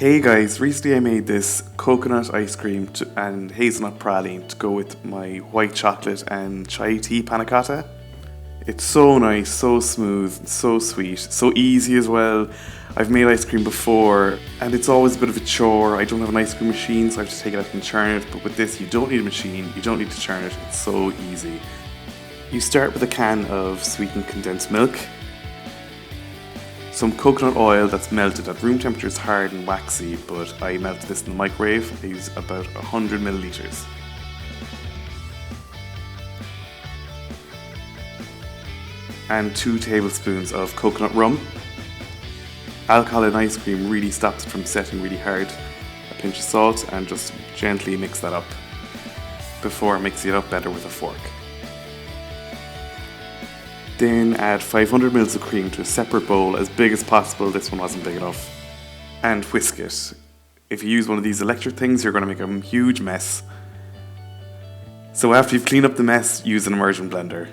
Hey guys, recently I made this coconut ice cream and hazelnut praline to go with my white chocolate and chai tea panna cotta. It's so nice, so smooth, so sweet, so easy as well. I've made ice cream before and it's always a bit of a chore. I don't have an ice cream machine, so I have to take it out and churn it, but with this you don't need a machine, you don't need to churn it, it's so easy. You start with a can of sweetened condensed milk, some coconut oil that's melted at room temperature is hard and waxy, but I melted this in the microwave. I use about 100 milliliters. And 2 tablespoons of coconut rum. Alcohol in ice cream really stops it from setting really hard. A pinch of salt and just gently mix that up before mixing it up better with a fork. Then add 500 ml of cream to a separate bowl as big as possible. This one wasn't big enough. And whisk it. If you use one of these electric things, you're going to make a huge mess. So after you've cleaned up the mess, use an immersion blender.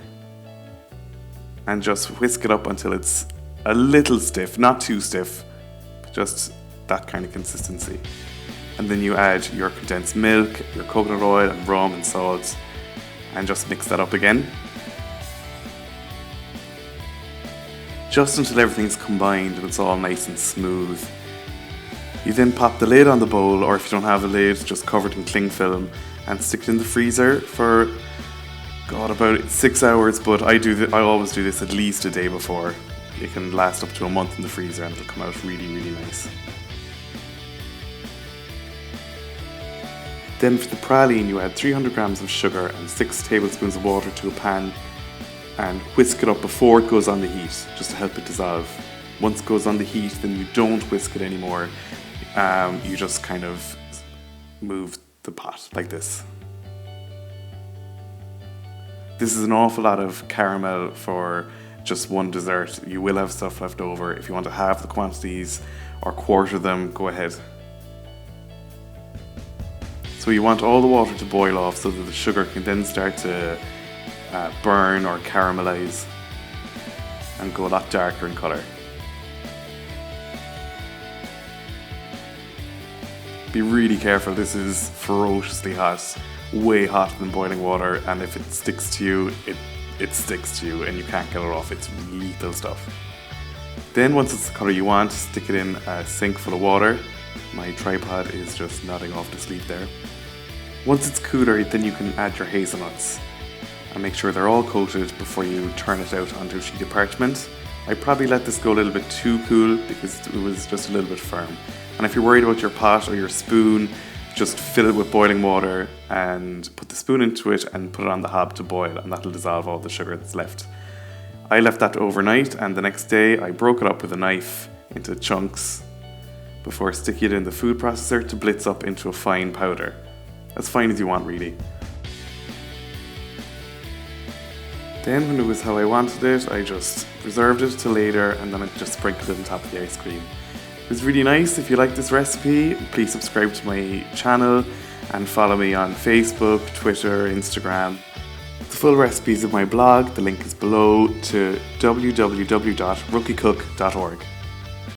And just whisk it up until it's a little stiff, not too stiff, but just that kind of consistency. And then you add your condensed milk, your coconut oil and rum and salt, and just mix that up again. Just until everything's combined and it's all nice and smooth. You then pop the lid on the bowl, or if you don't have a lid, just cover it in cling film and stick it in the freezer for about 6 hours, but I always do this at least a day before. It can last up to a month in the freezer and it'll come out really, really nice. Then for the praline, you add 300 grams of sugar and 6 tablespoons of water to a pan and whisk it up before it goes on the heat, just to help it dissolve. Once it goes on the heat, then you don't whisk it anymore. You just kind of move the pot like this. This is an awful lot of caramel for just one dessert. You will have stuff left over. If you want to halve the quantities or quarter them, go ahead. So you want all the water to boil off so that the sugar can then start to burn or caramelize and go a lot darker in colour. Be really careful, this is ferociously hot, way hotter than boiling water, and if it sticks to you, it sticks to you and you can't get it off. It's lethal stuff. Then once it's the colour you want, stick it in a sink full of water. My tripod is just nodding off to sleep there. Once it's cooler, then you can add your hazelnuts and make sure they're all coated before you turn it out onto a sheet of parchment. I probably let this go a little bit too cool because it was just a little bit firm. And if you're worried about your pot or your spoon, just fill it with boiling water and put the spoon into it and put it on the hob to boil, and that'll dissolve all the sugar that's left. I left that overnight, and the next day I broke it up with a knife into chunks before sticking it in the food processor to blitz up into a fine powder. As fine as you want, really. Then when it was how I wanted it, I just reserved it till later and then I just sprinkled it on top of the ice cream. It was really nice. If you like this recipe, please subscribe to my channel and follow me on Facebook, Twitter, Instagram. The full recipe is in my blog, the link is below, to www.rookiecook.org.